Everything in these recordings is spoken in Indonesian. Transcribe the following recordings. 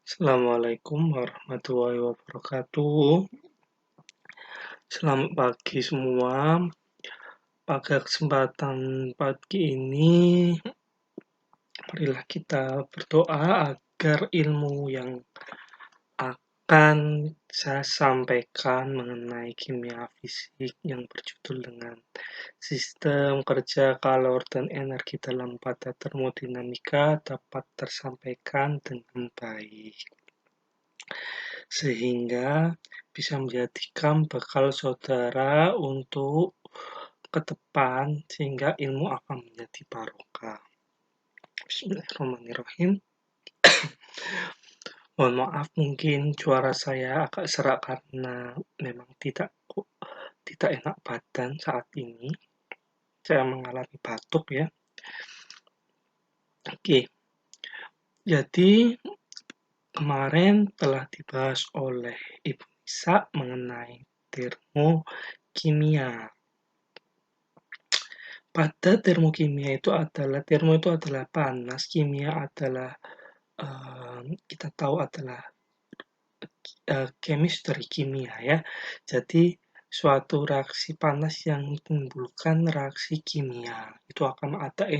Assalamualaikum warahmatullahi wabarakatuh. Selamat pagi semua. Pada kesempatan pagi ini, marilah kita berdoa agar ilmu yang akan saya sampaikan mengenai kimia fisik yang berjudul dengan sistem kerja kalor dan energi dalam pada termodinamika dapat tersampaikan dengan baik, sehingga bisa menjadikan bekal saudara untuk ke depan, sehingga ilmu akan menjadi barokah. Bismillahirrahmanirrahim. Mohon maaf, mungkin suara saya agak serak karena memang tidak enak badan saat ini. Saya mengalami batuk ya. Oke, jadi kemarin telah dibahas oleh Ibu Nisa mengenai termokimia. Pada termokimia itu adalah panas, kimia adalah kita tahu adalah chemistry, kimia ya. Jadi suatu reaksi panas yang menimbulkan reaksi kimia. Itu akan ada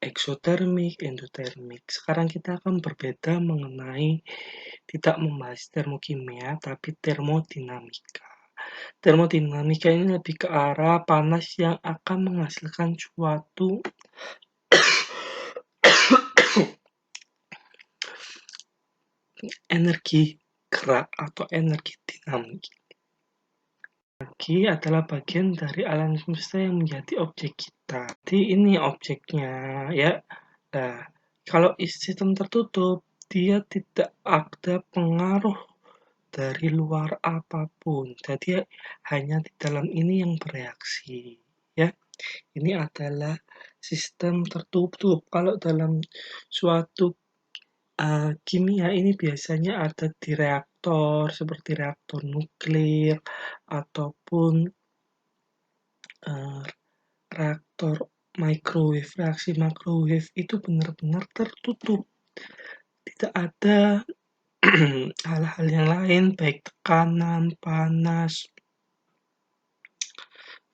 eksotermik, endotermik. Sekarang kita akan berbeda mengenai tidak membahas termokimia tapi termodinamika. Termodinamika ini lebih ke arah panas yang akan menghasilkan suatu energi gerak atau energi dinamik. Energi adalah bagian dari alam semesta yang menjadi objek kita. Jadi ini objeknya ya. Nah, kalau sistem tertutup, dia tidak ada pengaruh dari luar apapun. Jadi hanya di dalam ini yang bereaksi ya. Ini adalah sistem tertutup. Kalau dalam suatu kimia ini biasanya ada di reaktor seperti reaktor nuklir ataupun reaktor microwave. Reaksi microwave itu benar-benar tertutup. Tidak ada hal-hal yang lain, baik tekanan, panas,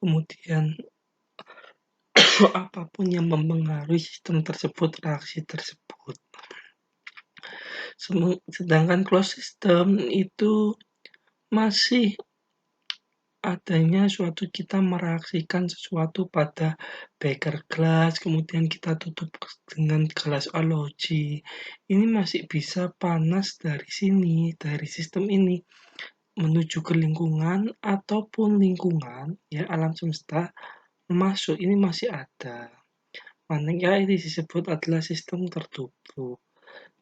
kemudian apapun yang mempengaruhi sistem tersebut, reaksi tersebut. Sedangkan closed system itu masih adanya suatu kita mereaksikan sesuatu pada beker gelas, kemudian kita tutup dengan gelas halogen. Ini masih bisa panas dari sini, dari sistem ini menuju ke lingkungan ataupun lingkungan ya alam semesta masuk, ini masih ada. Makanya ini disebut adalah sistem tertutup.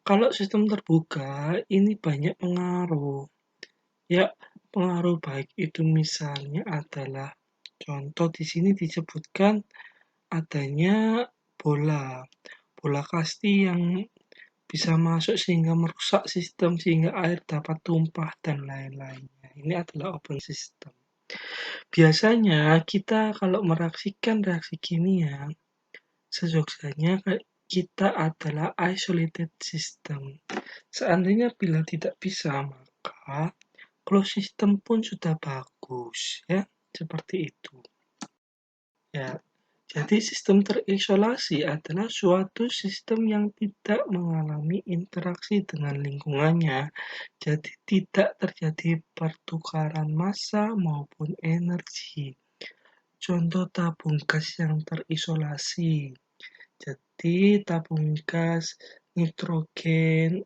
Kalau sistem terbuka ini banyak pengaruh. Ya, pengaruh baik itu misalnya adalah contoh di sini disebutkan adanya bola kasti yang bisa masuk sehingga merusak sistem sehingga air dapat tumpah dan lain-lainnya. Ini adalah open system. Biasanya kita kalau mereaksikan reaksi kimia, seyogyanya kita adalah isolated system. Seandainya bila tidak bisa, maka closed system pun sudah bagus ya, seperti itu. Ya, jadi sistem terisolasi adalah suatu sistem yang tidak mengalami interaksi dengan lingkungannya. Jadi tidak terjadi pertukaran massa maupun energi. Contoh tabung gas yang terisolasi. Jadi tabung gas nitrogen,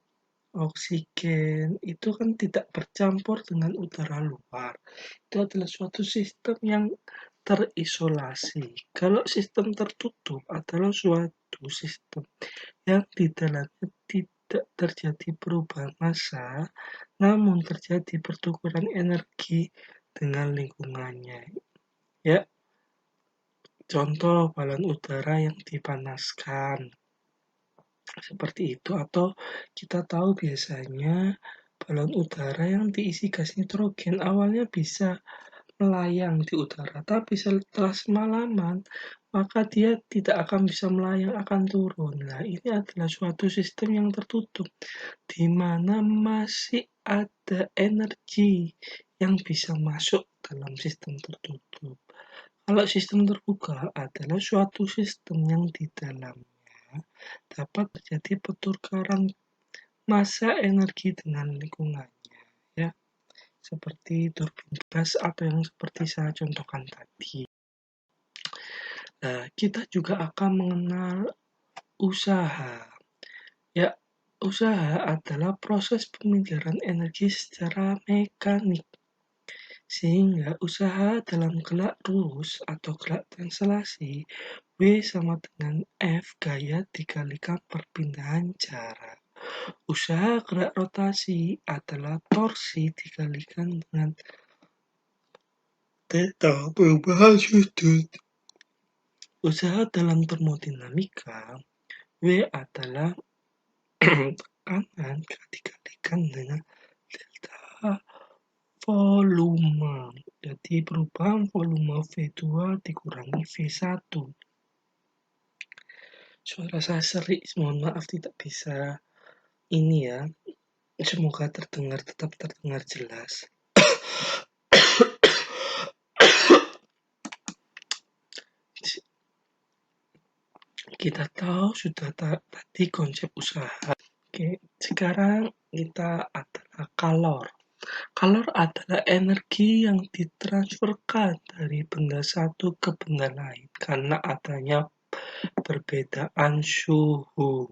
oksigen itu kan tidak bercampur dengan udara luar. Itu adalah suatu sistem yang terisolasi. Kalau sistem tertutup adalah suatu sistem yang di dalamnya tidak terjadi perubahan massa, namun terjadi pertukaran energi dengan lingkungannya. Ya, contoh balon udara yang dipanaskan. Seperti itu, atau kita tahu biasanya balon udara yang diisi gas nitrogen awalnya bisa melayang di udara, tapi setelah semalaman maka dia tidak akan bisa melayang, akan turun. Nah, ini adalah suatu sistem yang tertutup di mana masih ada energi yang bisa masuk dalam sistem tertutup. Kalau sistem terbuka adalah suatu sistem yang di dalamnya dapat terjadi pertukaran massa energi dengan lingkungannya, ya, seperti turbin gas atau yang seperti saya contohkan tadi. Nah, kita juga akan mengenal usaha. Ya, usaha adalah proses pemikiran energi secara mekanik, sehingga usaha dalam gelak lurus atau gelak translasi W sama dengan F gaya dikalikan perpindahan jarak. Usaha gerak rotasi adalah torsi dikalikan dengan theta perubahan sudut. Usaha dalam termodinamika, W adalah tekanan dikalikan dengan delta volume. Jadi perubahan volume V2 dikurangi V1. Suara saya serik, mohon maaf tidak bisa ini ya. Semoga tetap terdengar jelas. Kita tahu sudah tadi konsep usaha. Oke, sekarang kita adalah kalor. Kalor adalah energi yang ditransferkan dari benda satu ke benda lain karena adanya perbedaan suhu.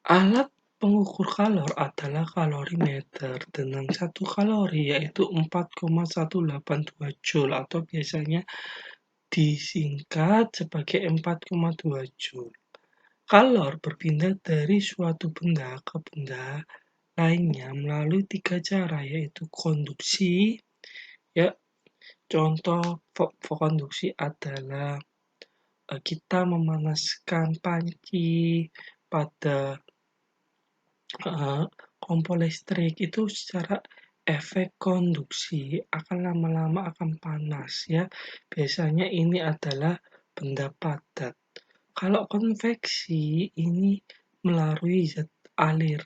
Alat pengukur kalor adalah kalorimeter dengan 1 kalori yaitu 4,182 Joule atau biasanya disingkat sebagai 4,2 Joule. Kalor berpindah dari suatu benda ke benda lainnya melalui 3 cara, yaitu konduksi. Ya, contoh konduksi adalah kita memanaskan panci pada kompor listrik itu secara efek konduksi akan lama-lama akan panas, ya. Biasanya ini adalah benda padat. Kalau konveksi ini melalui zat alir,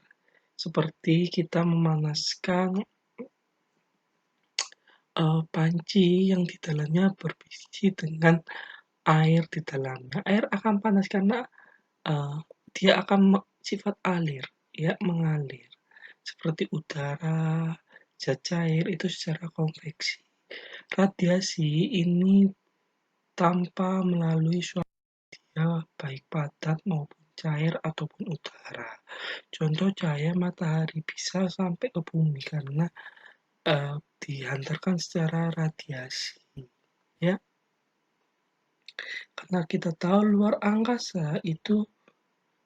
seperti kita memanaskan panci yang di dalamnya berbiji dengan air di dalamnya. Air akan panas karena dia akan sifat alir, ya, mengalir. Seperti udara, zat cair itu secara konveksi. Radiasi ini tanpa melalui suatu media baik padat maupun cair ataupun udara. Contoh cahaya matahari bisa sampai ke bumi karena dihantarkan secara radiasi, ya. Karena kita tahu luar angkasa itu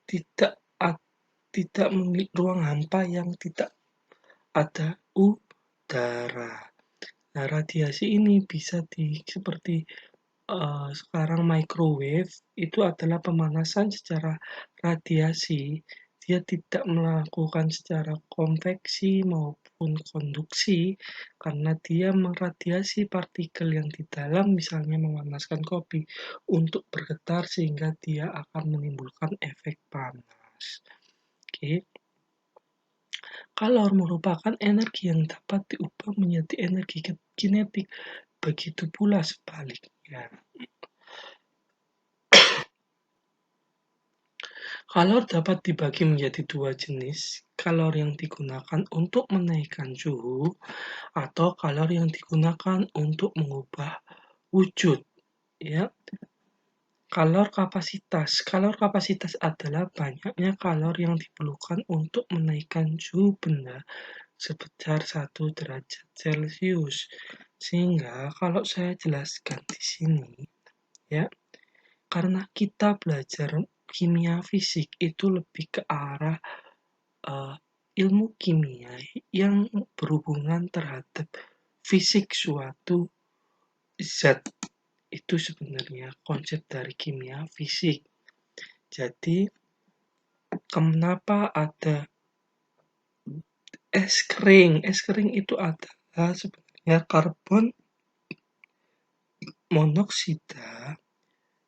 tidak memiliki ruang hampa yang tidak ada udara. Nah, radiasi ini bisa seperti sekarang microwave itu adalah pemanasan secara radiasi. Dia tidak melakukan secara konveksi maupun konduksi karena dia meradiasi partikel yang di dalam, misalnya memanaskan kopi untuk bergetar sehingga dia akan menimbulkan efek panas. Oke. Kalor merupakan energi yang dapat diubah menjadi energi kinetik, begitu pula sebaliknya. Kalor dapat dibagi menjadi dua jenis, kalor yang digunakan untuk menaikkan suhu atau kalor yang digunakan untuk mengubah wujud, ya. Kalor kapasitas adalah banyaknya kalor yang diperlukan untuk menaikkan suhu benda sebesar 1 derajat Celcius. Sehingga kalau saya jelaskan di sini, ya, karena kita belajar kimia fisik itu lebih ke arah ilmu kimia yang berhubungan terhadap fisik suatu zat. Itu sebenarnya konsep dari kimia fisik. Jadi Kenapa ada es kering? Es kering itu adalah sebenarnya karbon monoksida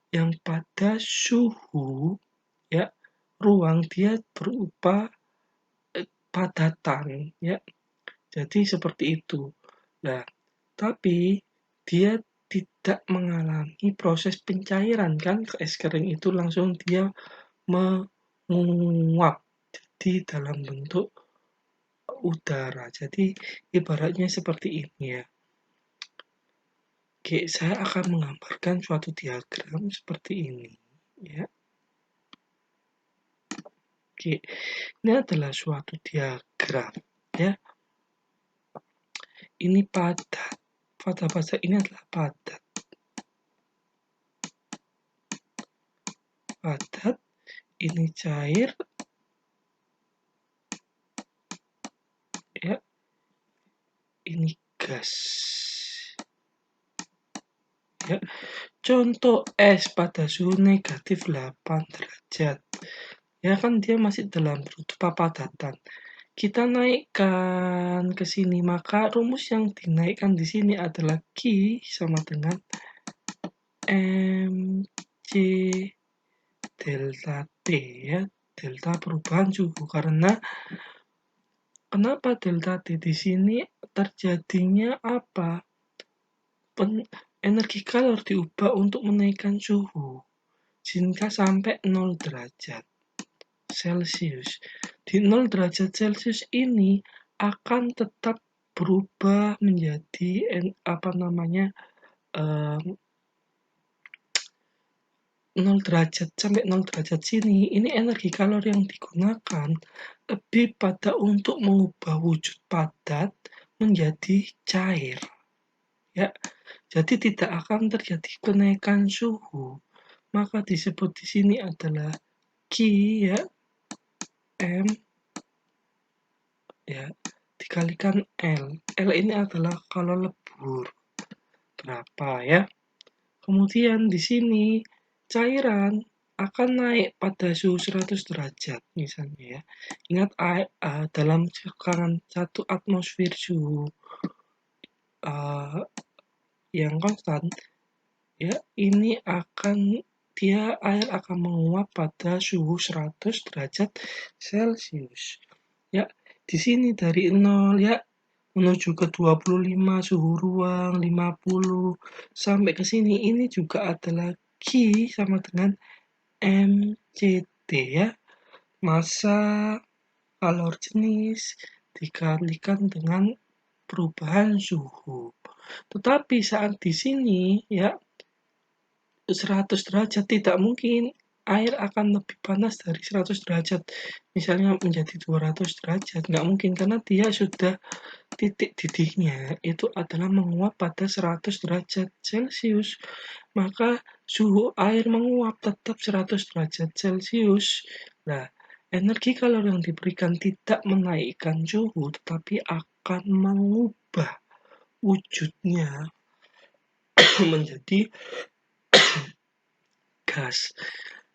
yang pada suhu ya ruang dia berupa padatan ya. Jadi seperti itu. Nah, tapi dia tidak mengalami proses pencairan kan es kering itu langsung dia menguap di dalam bentuk udara. Jadi ibaratnya seperti ini ya. Oke, saya akan menggambarkan suatu diagram seperti ini ya. Oke, ini adalah suatu diagram ya. Ini padat. Pada ini adalah padat. Padat, ini cair ya. Ini gas. Ya. Contoh es pada suhu negatif 8 derajat. Ya kan dia masih dalam berupa padatan. Kita naikkan ke sini, maka rumus yang dinaikkan di sini adalah Q sama dengan MC delta T ya. Delta perubahan suhu karena kenapa delta T di sini terjadinya apa? Energi kalor diubah untuk menaikkan suhu hingga sampai 0 derajat Celcius. Di 0 derajat Celcius ini akan tetap berubah menjadi 0 derajat sampai 0 derajat sini. Ini energi kalor yang digunakan lebih pada untuk mengubah wujud padat menjadi cair. Ya, jadi tidak akan terjadi kenaikan suhu. Maka disebut di sini adalah Q ya, M ya, dikalikan L. L ini adalah kalor lebur. Berapa ya? Kemudian di sini cairan akan naik pada suhu 100 derajat misalnya ya. Ingat dalam tekanan 1 atmosfer suhu yang konstan ya, ini air akan menguap pada suhu 100 derajat Celcius. Ya, di sini dari 0 ya menuju ke 25 suhu ruang 50 sampai ke sini ini juga adalah Q sama dengan MCT ya. Massa kalor jenis dikalikan dengan perubahan suhu. Tetapi saat di sini ya 100 derajat tidak mungkin air akan lebih panas dari 100 derajat. Misalnya menjadi 200 derajat, nggak mungkin karena dia sudah titik didihnya itu adalah menguap pada 100 derajat Celcius. Maka suhu air menguap tetap 100 derajat Celcius. Nah, energi kalor yang diberikan tidak menaikkan suhu tetapi akan mengubah wujudnya menjadi gas.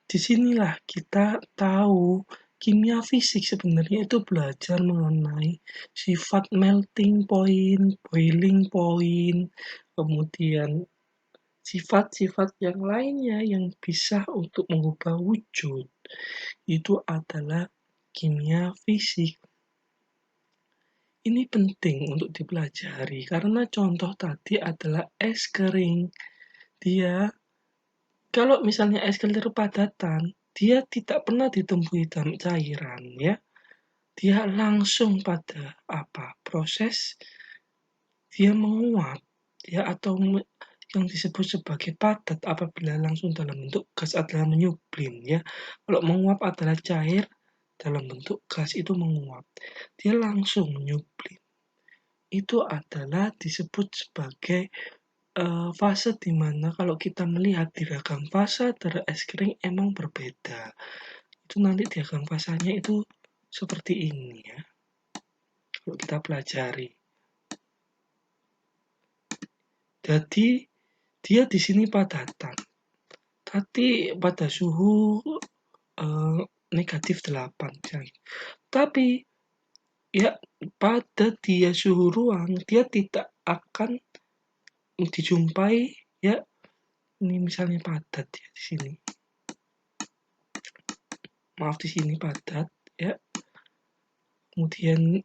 Disinilah kita tahu kimia fisik sebenarnya itu belajar mengenai sifat melting point, boiling point, kemudian sifat-sifat yang lainnya yang bisa untuk mengubah wujud. Itu adalah kimia fisik. Ini penting untuk dipelajari karena contoh tadi adalah es kering. Dia kalau misalnya es kering padatan, dia tidak pernah ditemui dalam cairan ya. Dia langsung pada proses dia menguap ya atau yang disebut sebagai padat apabila langsung dalam bentuk gas adalah menyublim ya. Kalau menguap adalah cair dalam bentuk gas itu menguap. Dia langsung menyublim. Itu adalah disebut sebagai fase di mana kalau kita melihat diagram fase dari es kering emang berbeda. Itu nanti diagram fasanya itu seperti ini ya. Kalau kita pelajari. Jadi dia di sini padatan. Tapi pada suhu negatif 8 misalnya. Tapi ya pada dia suhu ruang dia tidak akan dijumpai ya, ini misalnya padat ya di sini. Maaf di sini padat ya. Kemudian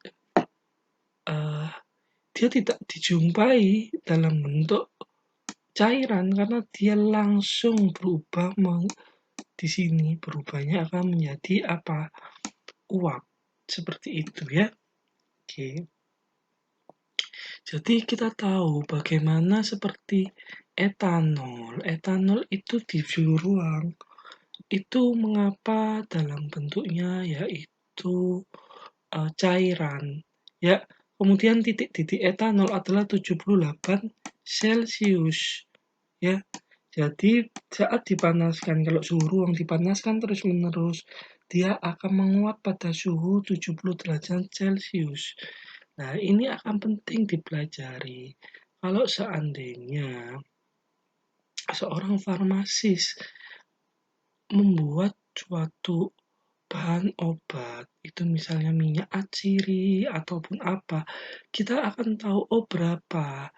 dia tidak dijumpai dalam bentuk cairan karena dia langsung berubah di sini berubahnya akan menjadi apa? Uap. Seperti itu ya. Oke. Jadi kita tahu bagaimana seperti etanol. Etanol itu di suhu ruang itu mengapa dalam bentuknya yaitu cairan ya. Kemudian titik-titik etanol adalah 78 Celcius ya. Jadi saat dipanaskan, kalau suhu ruang dipanaskan terus-menerus, dia akan menguap pada suhu 70 derajat Celcius. Nah, ini akan penting dipelajari. Kalau seandainya seorang farmasis membuat suatu bahan obat, itu misalnya minyak atsiri ataupun apa, kita akan tahu berapa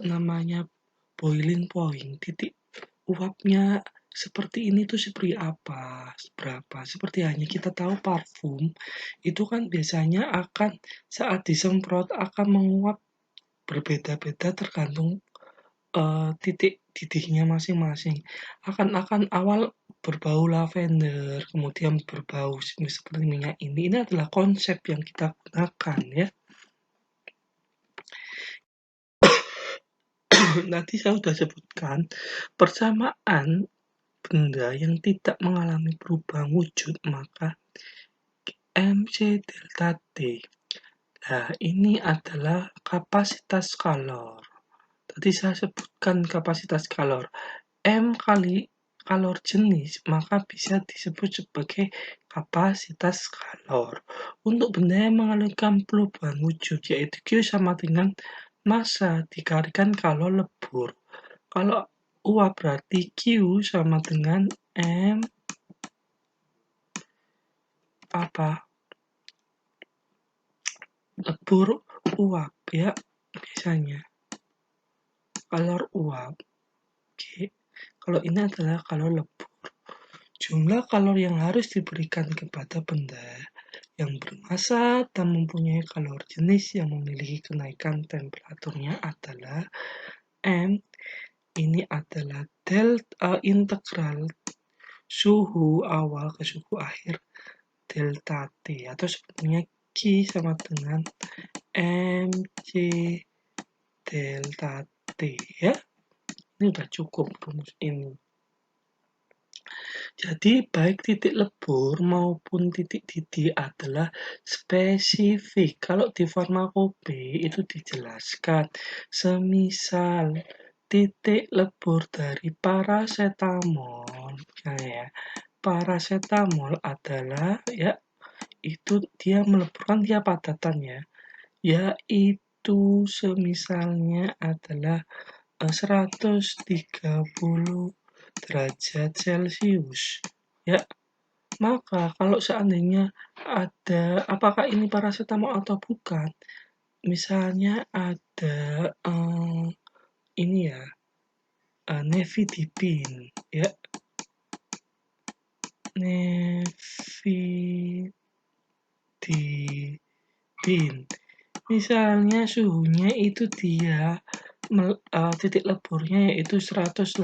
namanya boiling point, titik uapnya seperti ini tuh seperti apa, berapa. Seperti hanya kita tahu parfum, itu kan biasanya akan saat disemprot akan menguap berbeda-beda tergantung titik-titiknya masing-masing. Akan awal berbau lavender, kemudian berbau seperti minyak ini. Ini adalah konsep yang kita gunakan ya. Tadi saya sudah sebutkan persamaan benda yang tidak mengalami perubahan wujud, maka MC delta T. Nah, ini adalah kapasitas kalor. Tadi saya sebutkan kapasitas kalor. M kali kalor jenis, maka bisa disebut sebagai kapasitas kalor. Untuk benda yang mengalami perubahan wujud, yaitu Q sama dengan massa dikalikan kalor lebur. Kalau uap berarti Q sama dengan M lebur uap ya, biasanya kalor uap. Oke. Kalau ini adalah kalor lebur. Jumlah kalor yang harus diberikan kepada benda yang bermassa dan mempunyai kalor jenis yang memiliki kenaikan temperaturnya adalah M. Ini adalah delta integral suhu awal ke suhu akhir delta T, atau sebetulnya Q sama dengan MC delta T ya. Ini udah cukup rumus ini. Jadi baik titik lebur maupun titik-titik adalah spesifik. Kalau di farmakope itu dijelaskan, semisal titik lebur dari paracetamol, ya, paracetamol adalah ya itu dia meleburkan dia padatan ya, yaitu semisalnya adalah 130 derajat Celcius ya. Maka kalau seandainya ada apakah ini paracetamol atau bukan, misalnya ada ini ya, nifedipine ya, nifedipine misalnya suhunya itu dia titik leburnya yaitu 180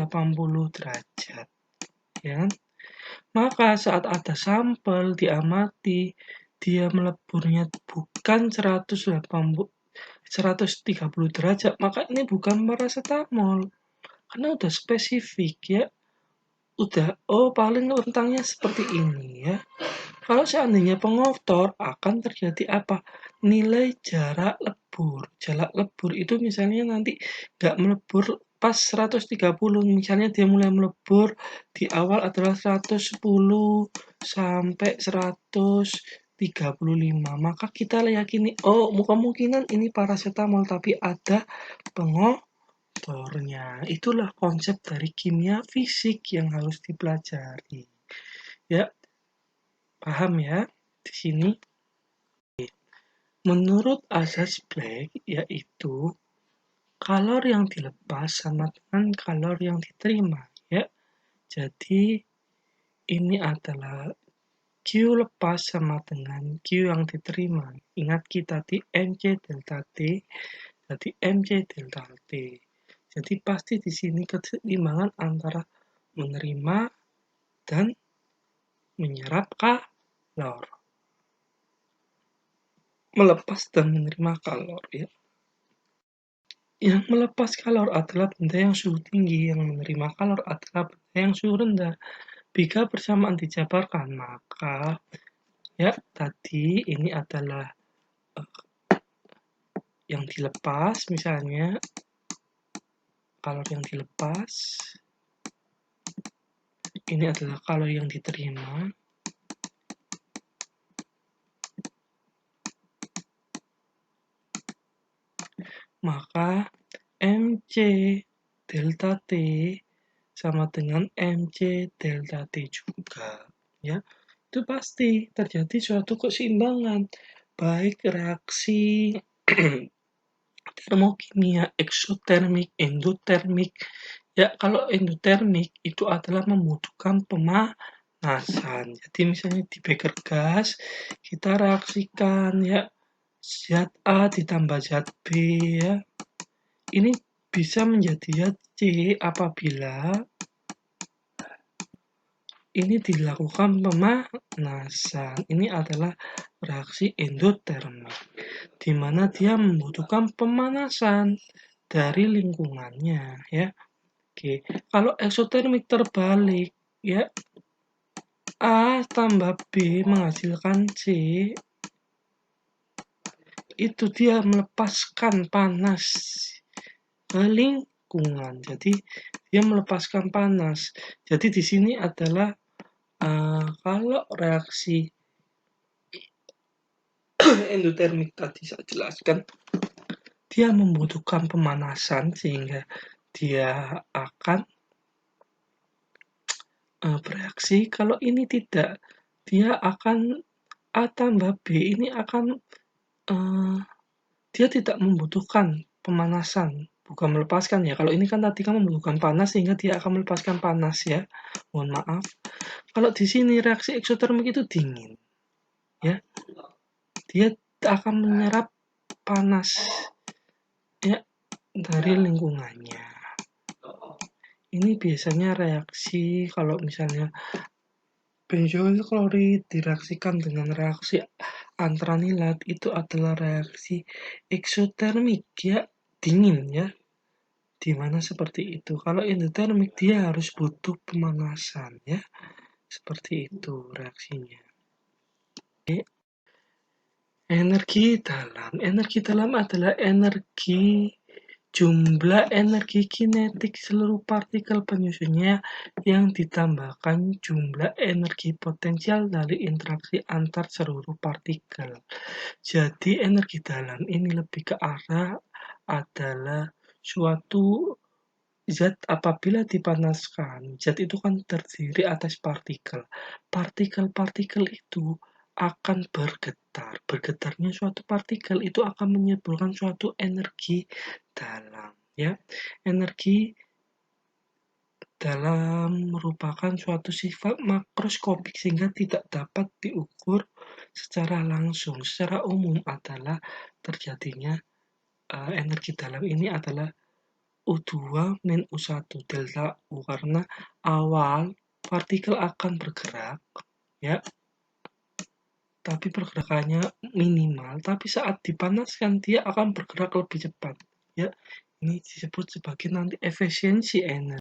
derajat ya. Maka saat ada sampel diamati dia meleburnya bukan 130 derajat, maka ini bukan paracetamol karena udah spesifik ya. Udah paling rentangnya seperti ini ya. Kalau seandainya pengotor akan terjadi apa? Nilai jarak lebur. Jarak lebur itu misalnya nanti nggak melebur pas 130, misalnya dia mulai melebur di awal adalah 110 sampai 135, maka kita yakini kemungkinan ini paracetamol tapi ada pengotornya. Itulah konsep dari kimia fisik yang harus dipelajari ya. Paham ya di sini? Menurut asas Planck, yaitu kalor yang dilepas sama dengan kalor yang diterima, ya. Jadi ini adalah Q lepas sama dengan Q yang diterima. Ingat kita di MC delta T, jadi MC delta T. Jadi pasti di sini keseimbangan antara menerima dan menyerap kalor. Melepas dan menerima kalor, ya. Yang melepas kalor adalah benda yang suhu tinggi, yang menerima kalor adalah benda yang suhu rendah. Jika bersamaan dijabarkan, maka ya tadi ini adalah yang dilepas, misalnya kalor yang dilepas, ini adalah kalor yang diterima. Maka MC delta T sama dengan MC delta T juga, ya. Itu pasti terjadi suatu keseimbangan, baik reaksi termokimia, eksotermik, endotermik. Ya, kalau endotermik itu adalah membutuhkan pemanasan. Jadi misalnya di beker gas, kita reaksikan ya zat A ditambah zat B ya. Ini bisa menjadi zat C apabila ini dilakukan pemanasan. Ini adalah reaksi endotermik, di mana dia membutuhkan pemanasan dari lingkungannya, ya. Oke, kalau eksotermik terbalik, ya, A tambah B menghasilkan C, itu dia melepaskan panas ke lingkungan. Jadi dia melepaskan panas. Jadi di sini adalah kalau reaksi endotermik tadi saya jelaskan, dia membutuhkan pemanasan sehingga dia akan bereaksi. Kalau ini tidak, dia akan A tambah B ini akan dia tidak membutuhkan pemanasan, bukan melepaskan ya. Kalau ini kan tadi kan membutuhkan panas sehingga dia akan melepaskan panas ya. Mohon maaf. Kalau di sini reaksi eksotermik itu dingin, ya. Dia akan menyerap panas ya dari lingkungannya. Ini biasanya reaksi kalau misalnya benzoil klorid direaksikan dengan reaksi antranilat itu adalah reaksi eksotermik ya, dingin ya. Dimana seperti itu. Kalau endotermik dia harus butuh pemanasan ya. Seperti itu reaksinya. Oke. Energi dalam adalah jumlah energi kinetik seluruh partikel penyusunnya yang ditambahkan jumlah energi potensial dari interaksi antar seluruh partikel. Jadi energi dalam ini lebih ke arah adalah suatu zat apabila dipanaskan. Zat itu kan terdiri atas partikel. Partikel-partikel itu akan bergetar. Bergetarnya suatu partikel itu akan menimbulkan suatu energi dalam, ya. Energi dalam merupakan suatu sifat makroskopik sehingga tidak dapat diukur secara langsung. Secara umum adalah terjadinya energi dalam ini adalah U2 min U1 delta U karena awal partikel akan bergerak ya, tapi pergerakannya minimal, tapi saat dipanaskan dia akan bergerak lebih cepat ya. Ini disebut sebagai nanti efisiensi energi.